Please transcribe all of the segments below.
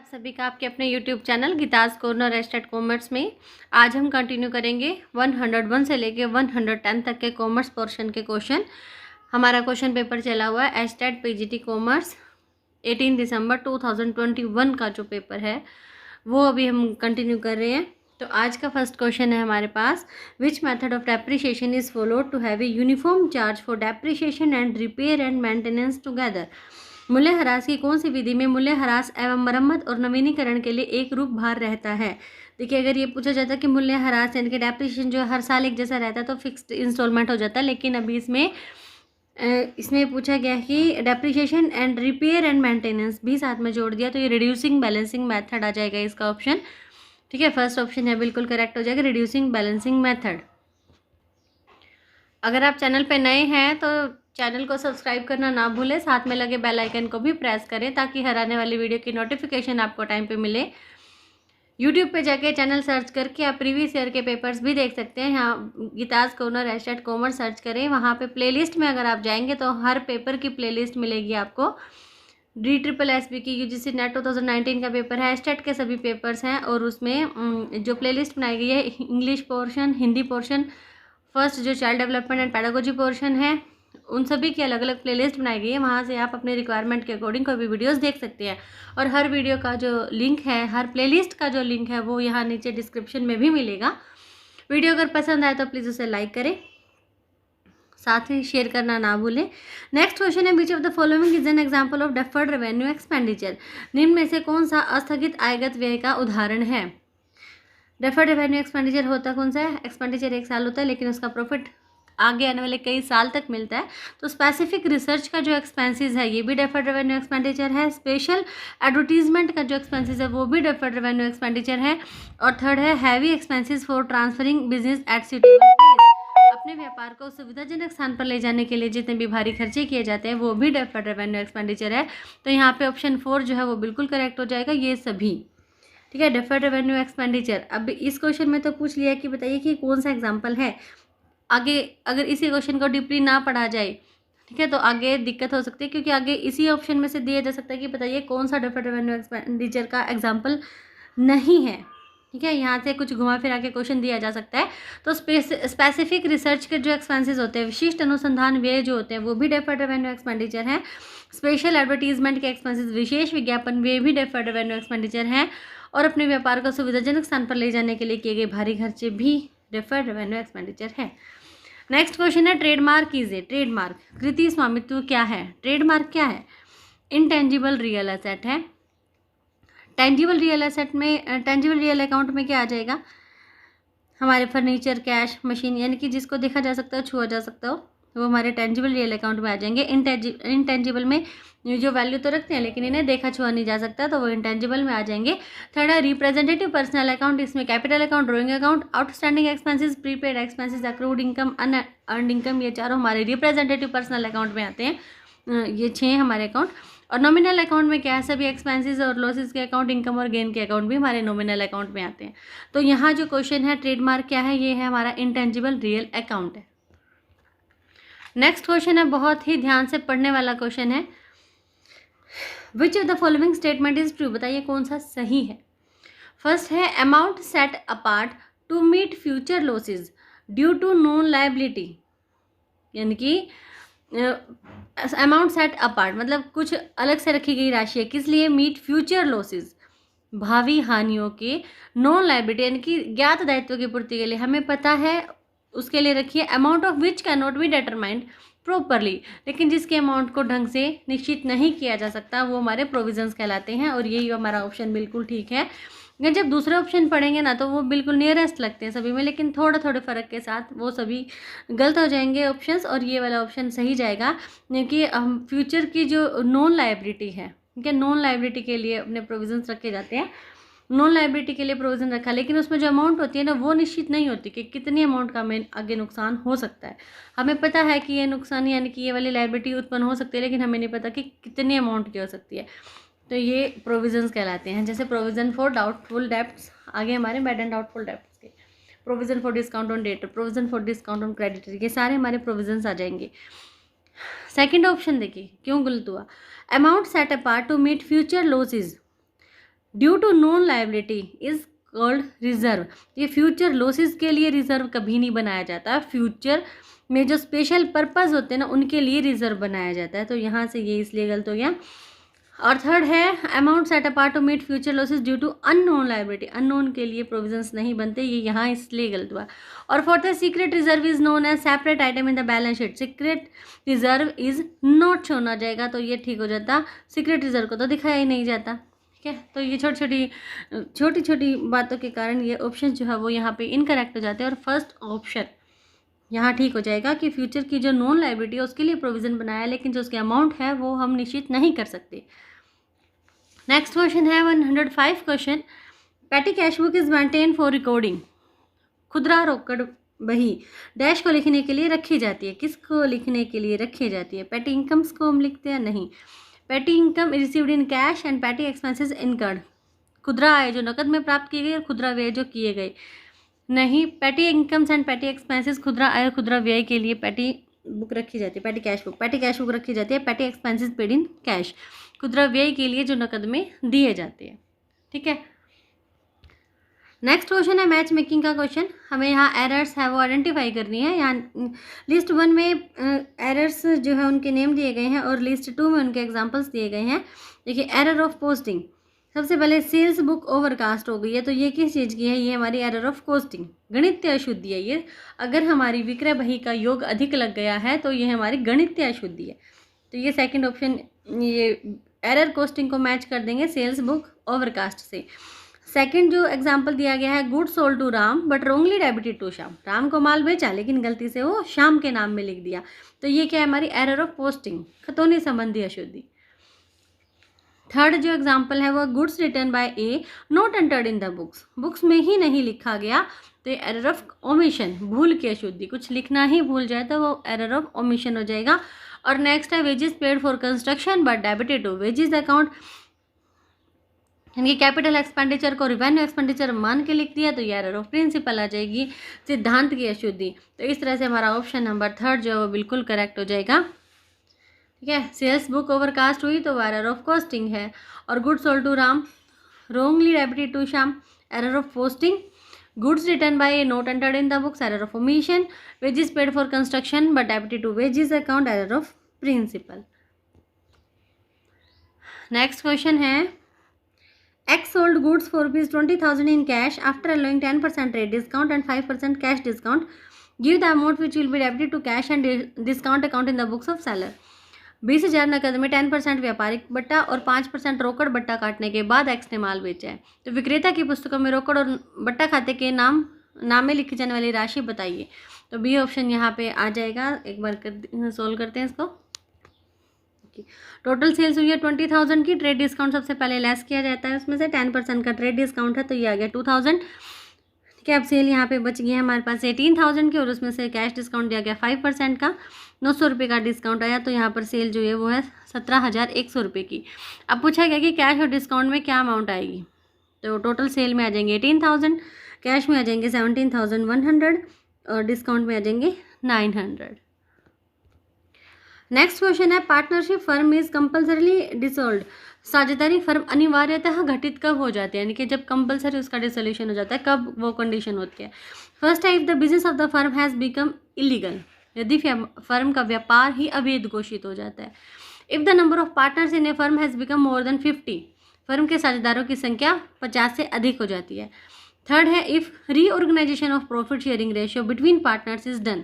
सभी का आपके अपने YouTube channel Geeta's corner estate commerce में। आज हम कंटिन्यू करेंगे 101 से लेके 110 तक के कॉमर्स पोर्शन के क्वेश्चन। हमारा क्वेश्चन पेपर चला हुआ है एस्टेट पीजीटी कॉमर्स 18 दिसंबर 2021 का जो पेपर है वो अभी हम कंटिन्यू कर रहे हैं। तो आज का फर्स्ट क्वेश्चन है हमारे पास, which method of depreciation is followed to have a uniform charge for depreciation and repair and maintenance together. मूल्यह्रास की कौन सी विधि में मूल्यह्रास एवं मरम्मत और नवीनीकरण के लिए एक रूप भार रहता है। देखिए, अगर ये पूछा जाता है कि मूल्यह्रास यानी कि डेप्रिसिएशन जो हर साल एक जैसा रहता है तो फिक्स्ड इंस्टॉलमेंट हो जाता है, लेकिन अभी इसमें पूछा गया है कि depreciation and repair and maintenance भी साथ में जोड़ दिया, तो ये रिड्यूसिंग बैलेंसिंग मेथड आ जाएगा इसका ऑप्शन। ठीक है, फर्स्ट ऑप्शन है बिल्कुल करेक्ट हो जाएगा, रिड्यूसिंग बैलेंसिंग मेथड। अगर आप चैनल पे नए हैं तो चैनल को सब्सक्राइब करना ना भूलें, साथ में लगे बेल आइकन को भी प्रेस करें ताकि हर आने वाली वीडियो की नोटिफिकेशन आपको टाइम पे मिले। यूट्यूब पे जाके चैनल सर्च करके आप प्रीवियस ईयर के पेपर्स भी देख सकते हैं। यहाँ Geeta's corner estate commerce search करें, वहाँ पे प्लेलिस्ट में अगर आप जाएंगे तो हर पेपर की प्लेलिस्ट मिलेगी आपको। DSSB की UGC नेट 2019 का पेपर है, एस्टेट के सभी पेपर्स हैं और उसमें जो प्लेलिस्ट बनाई गई है English portion, Hindi portion, first जो child development and pedagogy portion है, उन सभी की अलग अलग प्लेलिस्ट बनाई गई है। वहाँ से आप अपने रिक्वायरमेंट के अकॉर्डिंग कोई भी वीडियोस देख सकते हैं और हर वीडियो का जो लिंक है, हर प्लेलिस्ट का जो लिंक है वो यहाँ नीचे डिस्क्रिप्शन में भी मिलेगा। वीडियो अगर पसंद आए तो प्लीज़ उसे लाइक करें, साथ ही शेयर करना ना भूलें। नेक्स्ट क्वेश्चन है, which of the following is an example of deferred revenue expenditure. निम्न में से कौन सा अस्थगित आयगत व्यय का उदाहरण है। डेफर्ड रेवेन्यू एक्सपेंडिचर होता कौन सा है, एक्सपेंडिचर एक साल होता है लेकिन उसका प्रॉफिट आगे आने वाले कई साल तक मिलता है। तो स्पेसिफिक रिसर्च का जो एक्सपेंसेस है ये भी डेफर्ड रेवेन्यू एक्सपेंडिचर है। स्पेशल एडवर्टीजमेंट का जो एक्सपेंसेस है वो भी डेफर्ड रेवेन्यू एक्सपेंडिचर है। और थर्ड है heavy expenses for transferring business at suitable place. अपने व्यापार को सुविधाजनक स्थान पर ले जाने के लिए जितने भी भारी खर्चे किए जाते हैं वो भी डेफर्ड रेवेन्यू एक्सपेंडिचर है। तो यहाँ पे ऑप्शन 4 जो है वो बिल्कुल करेक्ट हो जाएगा, ये सभी। ठीक है, डेफर्ड रेवेन्यू एक्सपेंडिचर। अब इस क्वेश्चन में तो पूछ लिया कि बताइए कि कौन सा एग्जाम्पल है। आगे अगर इसी क्वेश्चन को डीपली ना पढ़ा जाए, ठीक है, तो आगे दिक्कत हो सकती है, क्योंकि आगे इसी ऑप्शन में से दिया जा सकता है कि बताइए कौन सा डेफर्ड रेवेन्यू एक्सपेंडिचर का एग्जाम्पल नहीं है। ठीक है, यहाँ से कुछ घुमा फिरा के क्वेश्चन दिया जा सकता है। तो स्पेसिफिक रिसर्च के जो एक्सपेंसेस होते हैं, विशिष्ट अनुसंधान व्यय जो होते हैं वो भी डेफर्ड रेवेन्यू एक्सपेंडिचर है। स्पेशल एडवर्टीजमेंट के एक्सपेंसेस, विशेष विज्ञापन व्यय भी डेफर्ड रेवेन्यू एक्सपेंडिचर हैं। और अपने व्यापार को सुविधाजनक स्थान पर ले जाने के लिए किए गए भारी खर्चे भी डेफर्ड रेवेन्यू एक्सपेंडिचर है। नेक्स्ट क्वेश्चन है, ट्रेडमार्क कीजिए। ट्रेडमार्क कृति स्वामित्व क्या है। ट्रेडमार्क क्या है, इनटेंजिबल रियल एसेट है। टेंजिबल रियल एसेट में, टेंजिबल रियल अकाउंट में क्या आ जाएगा, हमारे फर्नीचर, कैश, मशीन, यानी कि जिसको देखा जा सकता हो, छुआ जा सकता हो, वो हमारे टेंजिबल रियल अकाउंट में आ जाएंगे। इनटेंजिबल में जो वैल्यू तो रखते हैं लेकिन इन्हें देखा छुआ नहीं जा सकता, तो वो इंटेंजिबल में आ जाएंगे। थर्ड है रिप्रेजेंटेटिव पर्सनल अकाउंट, इसमें capital account, drawing account, outstanding expenses, prepaid expenses, accrued income, unearned income, ये चारों हमारे रिप्रेजेंटेटिव पर्सनल अकाउंट में आते हैं। ये 6 हमारे अकाउंट। और नॉमिनल अकाउंट में क्या है, सभी एक्सपेंसेस और लॉसेस के अकाउंट, इनकम और गेन के अकाउंट भी हमारे नॉमिनल अकाउंट में आते हैं। तो यहाँ जो क्वेश्चन है ट्रेडमार्क क्या है, ये है हमारा इंटेंजिबल रियल अकाउंट है। नेक्स्ट क्वेश्चन है, बहुत ही ध्यान से पढ़ने वाला क्वेश्चन है, which of the following statement is true. बताइए कौन सा सही है। फर्स्ट है, amount set apart to meet future losses due to non liability, यानी कि अमाउंट सेट अपार्ट मतलब कुछ अलग से रखी गई राशि है, किस लिए, मीट फ्यूचर लॉसेज, भावी हानियों के, नॉन लायबिलिटी यानी कि ज्ञात दायित्व की पूर्ति के लिए, हमें पता है उसके लिए रखिए, amount of which can not be determined properly, लेकिन जिसके अमाउंट को ढंग से निश्चित नहीं किया जा सकता वो हमारे प्रोविजंस कहलाते हैं। और यही हमारा ऑप्शन बिल्कुल ठीक है। लेकिन जब दूसरे ऑप्शन पढ़ेंगे ना तो वो बिल्कुल नियरेस्ट लगते हैं सभी में, लेकिन थोड़े थोड़े फ़र्क के साथ वो सभी गलत हो जाएंगे ऑप्शंस, और ये वाला ऑप्शन सही जाएगा, क्योंकि हम फ्यूचर की जो नॉन लायबिलिटी है, ठीक है, नॉन लायबिलिटी के लिए अपने प्रोविजंस रखे जाते हैं। नॉन लायबिलिटी के लिए प्रोविजन रखा, लेकिन उसमें जो अमाउंट होती है ना वो निश्चित नहीं होती कि कितनी अमाउंट का हमें आगे नुकसान हो सकता है। हमें पता है कि ये नुकसान यानी कि ये वाली लायबिलिटी उत्पन्न हो सकती है, लेकिन हमें नहीं पता कि कितनी अमाउंट की हो सकती है। तो ये प्रोविजंस कहलाते हैं। जैसे प्रोविजन फॉर डाउटफुल डेब्ट्स, आगे हमारे बैड एंड डाउटफुल डेब्ट्स के, provision for discount on debtor, provision for discount on creditor, ये सारे हमारे प्रोविजंस आ जाएंगे। सेकेंड ऑप्शन देखिए क्यों गलत हुआ, amount set apart to meet future losses due to non liability is called reserve. ये फ्यूचर लॉसेस के लिए रिजर्व कभी नहीं बनाया जाता, फ्यूचर में जो स्पेशल पर्पस होते हैं ना उनके लिए रिजर्व बनाया जाता है। तो यहाँ से ये इसलिए गलत हो गया। और थर्ड है amount set apart to meet future losses due to unknown liability, unknown के लिए प्रोविजंस नहीं बनते, ये यहाँ इसलिए गलत हुआ। और फोर्थ है secret reserve is known as separate item in the balance sheet, secret reserve is not shown आ जाएगा, तो ये ठीक हो जाता, सीक्रेट रिजर्व को तो दिखाया ही नहीं जाता। ठीक है, तो ये छोटी छोटी बातों के कारण ये ऑप्शन जो है वो यहाँ पे इनकरेक्ट हो जाते हैं। और फर्स्ट ऑप्शन यहाँ ठीक हो जाएगा कि फ्यूचर की जो नॉन लायबिलिटी है उसके लिए प्रोविज़न बनाया है, लेकिन जो उसके अमाउंट है वो हम निश्चित नहीं कर सकते। नेक्स्ट क्वेश्चन है 105 क्वेश्चन, पेटी cash book is maintain for recording, खुदरा रोकड़ बही डैश को लिखने के लिए रखी जाती है, किसको लिखने के लिए रखी जाती है? पेटी इनकम्स को हम लिखते हैं? नहीं, पेटी income received in cash and पेटी एक्सपेंसेस इनकर्ड, खुदरा आय जो नकद में प्राप्त किए गए और खुदरा व्यय जो किए गए। नहीं, पेटी इनकम्स एंड पेटी एक्सपेंसेस खुदरा आय खुदरा व्यय के लिए पेटी बुक रखी जाती है, पेटी कैश बुक रखी जाती है, पेटी एक्सपेंसेस पेड इन कैश खुदरा व्यय के लिए जो नकद में दिए जाते हैं। ठीक है, नेक्स्ट क्वेश्चन है मैच मेकिंग का क्वेश्चन, हमें यहाँ एरर्स है वो आइडेंटिफाई करनी है। यहाँ लिस्ट 1 में एरर्स जो है उनके नेम दिए गए हैं और लिस्ट 2 में उनके एग्जांपल्स दिए गए हैं। देखिए एरर ऑफ पोस्टिंग, सबसे पहले सेल्स बुक ओवरकास्ट हो गई है, तो ये किस चीज़ की है? ये हमारी एरर ऑफ कॉस्टिंग, गणितीय अशुद्धि है ये। अगर हमारी विक्रय बही का योग अधिक लग गया है तो ये हमारी गणितीय अशुद्धि है। तो ये सेकंड ऑप्शन, ये एरर कॉस्टिंग को मैच कर देंगे सेल्स बुक ओवरकास्ट से। सेकंड जो एग्जाम्पल दिया गया है, good sold to Ram but wrongly debited to Shyam, Ram को माल बेचा लेकिन गलती से वो श्याम के नाम में लिख दिया, तो ये क्या है? हमारी एरर ऑफ पोस्टिंग, खतौनी संबंधी अशुद्धि। थर्ड जो एग्जाम्पल है वो goods return by A not entered in the books, books में ही नहीं लिखा गया, तो ये एरर ऑफ ओमिशन, भूल की अशुद्धि, कुछ लिखना ही भूल जाए तो वो एरर ऑफ ओमिशन हो जाएगा। और नेक्स्ट है wages paid for construction but debited to wages account, यानी कैपिटल एक्सपेंडिचर को रिवेन्यू एक्सपेंडिचर मान के लिख दिया, तो ये एरर ऑफ प्रिंसिपल आ जाएगी, सिद्धांत की अशुद्धि। तो इस तरह से हमारा ऑप्शन नंबर थर्ड जो है वो बिल्कुल करेक्ट हो जाएगा। ठीक है, सेल्स बुक ओवरकास्ट हुई तो एरर ऑफ कॉस्टिंग है, और goods sold to Ram wrongly debited to Shyam, error of posting, goods return by not entered in the books, error of omission, wages paid for construction but debited to wages account, error of principle. Next question है X sold goods for ₹20,000 in cash after allowing 10% trade discount and 5% cash discount. Give the amount which will be debited to cash and discount account in the books of seller. 20,000 नकद में 10% व्यापारिक बट्टा और 5% रोकड़ बट्टा काटने के बाद एक्स ने माल बेचा है, तो विक्रेता की पुस्तकों में रोकड़ और बट्टा खाते के नाम में लिखी जाने वाली राशि बताइए। तो बी ऑप्शन यहाँ पे आ जाएगा। एक बार सोल्व करते हैं इसको। टोटल सेल्स हुई है 20,000 की, ट्रेड डिस्काउंट सबसे पहले लेस किया जाता है, उसमें से 10% का ट्रेड डिस्काउंट है, तो ये आ गया 2,000। ठीक है, अब सेल यहाँ पे बच गई है हमारे पास 18,000 की, और उसमें से कैश डिस्काउंट दिया गया 5% का, 900 रुपये का डिस्काउंट आया, तो यहाँ पर सेल जो है वो है 17,100 रुपये की। अब पूछा गया कि कैश और डिस्काउंट में क्या अमाउंट आएगी, तो टोटल सेल में आ जाएंगे 18,000, कैश में आ जाएंगे 17,100 और डिस्काउंट में आ जाएंगे 900। नेक्स्ट क्वेश्चन है partnership firm is compulsorily dissolved, साझेदारी फर्म अनिवार्यतः घटित कब हो जाती है, यानी कि जब कंपल्सरी उसका डिसोल्यूशन हो जाता है, कब वो कंडीशन होती है। फर्स्ट है if the business of the firm has become illegal, यदि फर्म का व्यापार ही अवैध घोषित हो जाता है। If the number of partners in A firm has become more than 50, firm के साझेदारों की संख्या 50 से अधिक हो जाती है। थर्ड है if reorganization of profit sharing ratio between partners is done,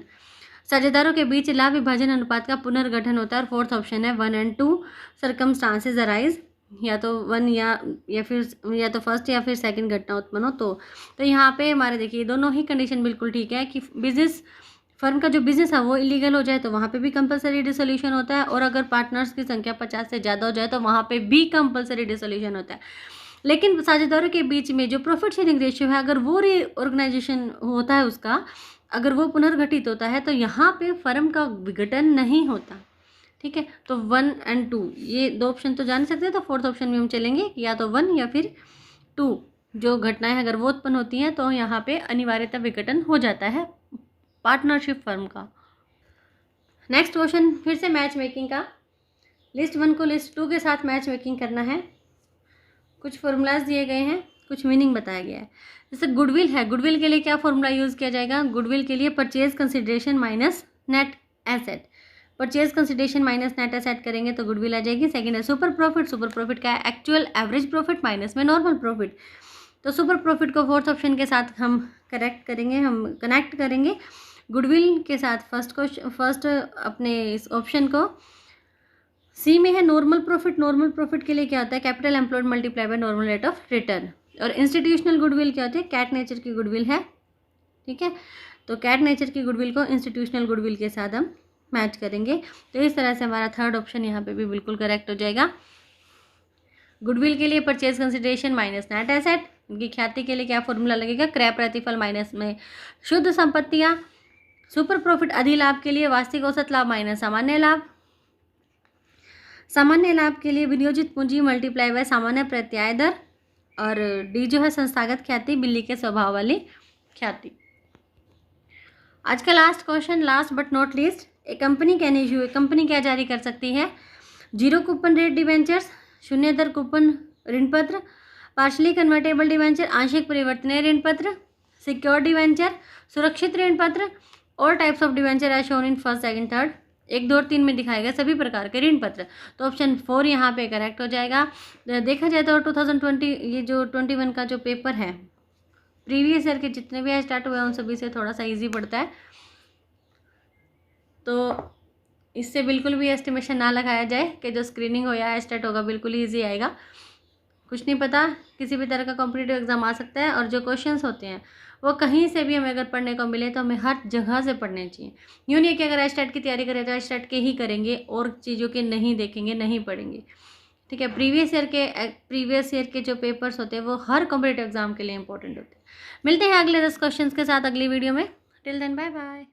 साझेदारों के बीच लाभ विभाजन अनुपात का पुनर्गठन होता है। और फोर्थ ऑप्शन है 1 and 2 सर्कमस्टांसेज अराइज, या तो 1 या तो फर्स्ट या फिर सेकंड घटना उत्पन्न हो तो यहाँ पे हमारे देखिए दोनों ही कंडीशन बिल्कुल ठीक है कि बिजनेस फर्म का जो बिजनेस है वो इलीगल हो जाए तो वहाँ पे भी कंपलसरी डिसोल्यूशन होता है, और अगर पार्टनर्स की संख्या 50 से ज़्यादा हो जाए तो वहाँ पे भी कंपलसरी डिसोल्यूशन होता है। लेकिन साझेदारों के बीच में जो प्रॉफिट शेयरिंग रेशियो है, अगर वो रीऑर्गेनाइजेशन होता है उसका, अगर वो पुनर्गठित होता है तो यहाँ पे फर्म का विघटन नहीं होता। ठीक है, तो 1 and 2 ये दो ऑप्शन तो जान सकते हैं, तो फोर्थ ऑप्शन में हम चलेंगे कि या तो 1 या फिर 2 जो घटनाएं अगर वो उत्पन्न होती हैं तो यहाँ पे अनिवार्यतः विघटन हो जाता है पार्टनरशिप फर्म का। नेक्स्ट क्वेश्चन फिर से मैच मेकिंग का, लिस्ट 1 को लिस्ट 2 के साथ मैच मेकिंग करना है। कुछ फॉर्मूलाज दिए गए हैं, कुछ मीनिंग बताया गया है। जैसे गुडविल है, गुडविल के लिए क्या फॉर्मूला यूज़ किया जाएगा? गुडविल के लिए purchase consideration minus net asset. Purchase consideration minus net asset करेंगे तो गुडविल आ जाएगी। सेकंड है सुपर प्रॉफिट। सुपर प्रॉफिट क्या है? एक्चुअल एवरेज प्रॉफिट माइनस में नॉर्मल प्रॉफिट। तो सुपर प्रॉफिट को फोर्थ ऑप्शन के साथ हम कनेक्ट करेंगे गुडविल के साथ। फर्स्ट अपने इस ऑप्शन को सी में है नॉर्मल प्रॉफिट। नॉर्मल प्रॉफिट के लिए क्या होता है? Capital employed multiply by normal rate of return. और इंस्टीट्यूशनल गुडविल क्या होती है? कैट नेचर की गुडविल है, ठीक है। तो कैट नेचर की गुडविल को इंस्टीट्यूशनल गुडविल के साथ हम मैच करेंगे। तो इस तरह से हमारा थर्ड ऑप्शन यहाँ पे भी बिल्कुल करेक्ट हो जाएगा। गुडविल के लिए purchase consideration minus net asset. उनकी ख्याति के लिए क्या फॉर्मूला लगेगा? क्रय प्रतिफल माइनस में शुद्ध संपत्तियाँ। सुपर प्रॉफिट अधिलाभ के लिए वास्तविक औसत लाभ माइनस सामान्य लाभ। सामान्य लाभ के लिए विनियोजित पूंजी मल्टीप्लाई बाय सामान्य प्रत्याय दर। और डी जो है संस्थागत ख्याति, बिल्ली के स्वभाव वाली ख्याति। आज का last question, last but not least, A company can issue, एक कंपनी क्या जारी कर सकती है? 0 कूपन रेट डिवेंचर्स, शून्य दर कूपन ऋण पत्र, पार्शली कन्वर्टेबल डिवेंचर, आंशिक परिवर्तनीय ऋण पत्र, सिक्योर डिवेंचर, सुरक्षित ऋण पत्र। All types of debenture are shown in first, second, third. 1, 2 और 3 में दिखाए गए सभी प्रकार के ऋण पत्र। तो ऑप्शन 4 यहाँ पे करेक्ट हो जाएगा। देखा जाए तो 2020 ये जो 21 का जो पेपर है, प्रीवियस ईयर के जितने भी स्टार्ट हुए हैं उन सभी से थोड़ा सा इजी पड़ता है। तो इससे बिल्कुल भी एस्टिमेशन ना लगाया जाए कि जो स्क्रीनिंग हो या स्टार्ट होगा बिल्कुल ईजी आएगा। कुछ नहीं पता, किसी भी तरह का कॉम्पिटिटिव एग्जाम आ सकता है। और जो क्वेश्चंस होते हैं वो कहीं से भी हमें अगर पढ़ने को मिले तो हमें हर जगह से पढ़ने चाहिए। यूँ नहीं कि अगर स्टार्ट की तैयारी करें तो स्टार्ट के ही करेंगे और चीज़ों के नहीं देखेंगे, नहीं पढ़ेंगे, ठीक है। प्रीवियस ईयर के जो पेपर्स होते हैं वो हर कॉम्पिटिटिव एग्जाम के लिए इंपॉर्टेंट होते हैं। मिलते हैं अगले 10 क्वेश्चंस के साथ अगली वीडियो में। Till then bye bye.